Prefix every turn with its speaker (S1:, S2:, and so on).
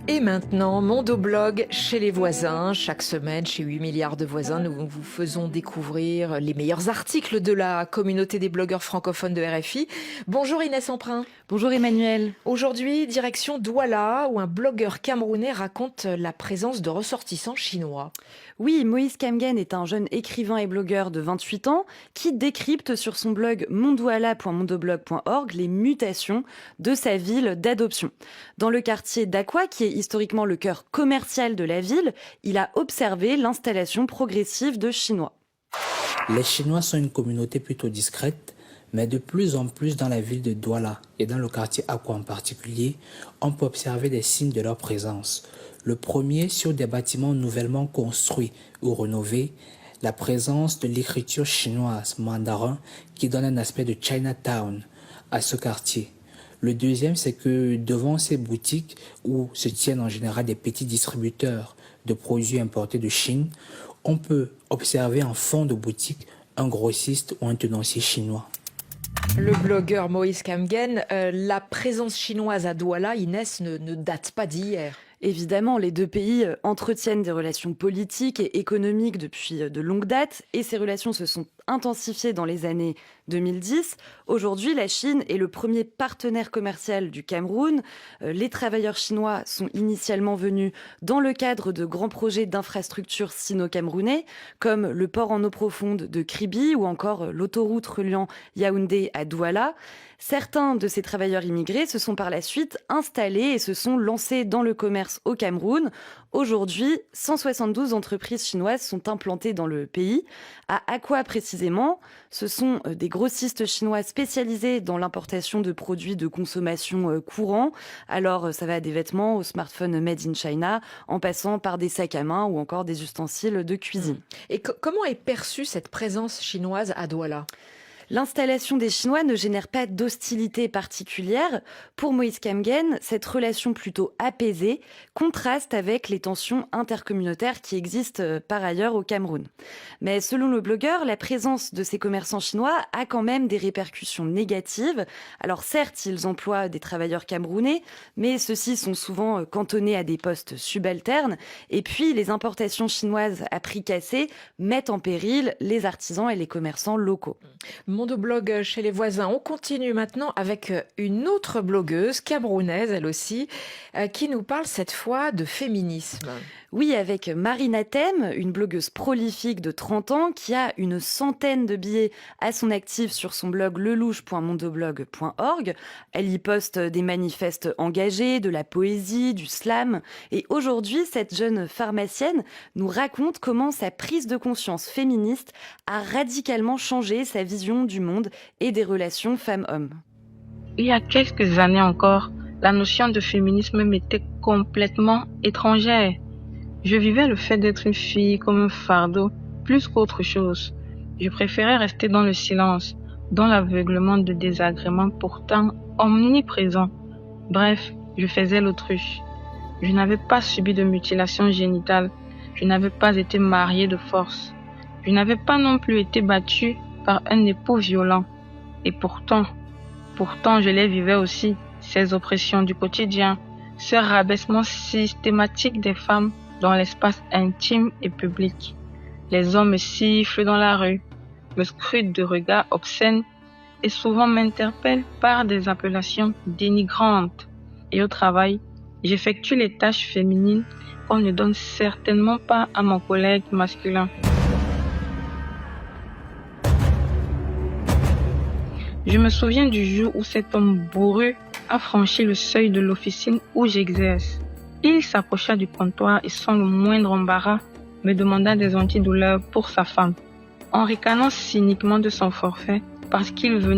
S1: Et maintenant, Mondoblog chez les voisins. Chaque semaine, chez 8 milliards de voisins, nous vous faisons découvrir les meilleurs articles de la communauté des blogueurs francophones de RFI. Bonjour Inès Emprunt.
S2: Bonjour Emmanuel.
S1: Aujourd'hui, direction Douala, où un blogueur camerounais raconte la présence de ressortissants chinois.
S2: Oui, Moïse Kamgen est un jeune écrivain et blogueur de 28 ans qui décrypte sur son blog mondouala.mondoblog.org les mutations de sa ville d'adoption. Dans le quartier d'Aqua, qui est historiquement le cœur commercial de la ville, il a observé l'installation progressive de Chinois.
S3: Les Chinois sont une communauté plutôt discrète, mais de plus en plus dans la ville de Douala et dans le quartier Aqua en particulier, on peut observer des signes de leur présence. Le premier sur des bâtiments nouvellement construits ou rénovés, la présence de l'écriture chinoise mandarin qui donne un aspect de Chinatown à ce quartier. Le deuxième, c'est que devant ces boutiques où se tiennent en général des petits distributeurs de produits importés de Chine, on peut observer en fond de boutique un grossiste ou un tenancier chinois.
S1: Le blogueur Moïse Kamgen, la présence chinoise à Douala, Inès, ne date pas d'hier.
S2: Évidemment, les deux pays entretiennent des relations politiques et économiques depuis de longues dates et ces relations se sont intensifiées dans les années 2010. Aujourd'hui, la Chine est le premier partenaire commercial du Cameroun. Les travailleurs chinois sont initialement venus dans le cadre de grands projets d'infrastructures sino-camerounais comme le port en eau profonde de Kribi ou encore l'autoroute reliant Yaoundé à Douala. Certains de ces travailleurs immigrés se sont par la suite installés et se sont lancés dans le commerce au Cameroun. Aujourd'hui, 172 entreprises chinoises sont implantées dans le pays. À Aqua précisément, ce sont des grossistes chinois spécialisés dans l'importation de produits de consommation courants. Alors ça va des vêtements aux smartphones made in China, en passant par des sacs à main ou encore des ustensiles de cuisine.
S1: Et comment est perçue cette présence chinoise à Douala ?
S2: L'installation des Chinois ne génère pas d'hostilité particulière. Pour Moïse Kamgen, cette relation plutôt apaisée contraste avec les tensions intercommunautaires qui existent par ailleurs au Cameroun. Mais selon le blogueur, la présence de ces commerçants chinois a quand même des répercussions négatives. Alors certes, ils emploient des travailleurs camerounais, mais ceux-ci sont souvent cantonnés à des postes subalternes. Et puis, les importations chinoises à prix cassé mettent en péril les artisans et les commerçants locaux.
S1: Mondoblog chez les voisins. On continue maintenant avec une autre blogueuse, camerounaise elle aussi, qui nous parle cette fois de féminisme.
S2: Oui, avec Marina Thème, une blogueuse prolifique de 30 ans qui a une centaine de billets à son actif sur son blog lelouch.mondoblog.org. Elle y poste des manifestes engagés, de la poésie, du slam. Et aujourd'hui, cette jeune pharmacienne nous raconte comment sa prise de conscience féministe a radicalement changé sa vision du monde et des relations femmes-hommes.
S4: Il y a quelques années encore, la notion de féminisme m'était complètement étrangère. Je vivais le fait d'être une fille comme un fardeau, plus qu'autre chose. Je préférais rester dans le silence, dans l'aveuglement de désagréments pourtant omniprésents. Bref, je faisais l'autruche. Je n'avais pas subi de mutilation génitale. Je n'avais pas été mariée de force. Je n'avais pas non plus été battue par un époux violent. Et pourtant, je les vivais aussi, ces oppressions du quotidien, ce rabaissement systématique des femmes dans l'espace intime et public. Les hommes me sifflent dans la rue, me scrutent de regards obscènes et souvent m'interpellent par des appellations dénigrantes. Et au travail, j'effectue les tâches féminines qu'on ne donne certainement pas à mon collègue masculin. Je me souviens du jour où cet homme bourru a franchi le seuil de l'officine où j'exerce. Il s'approcha du comptoir et sans le moindre embarras, me demanda des antidouleurs pour sa femme, en ricanant cyniquement de son forfait parce qu'il venait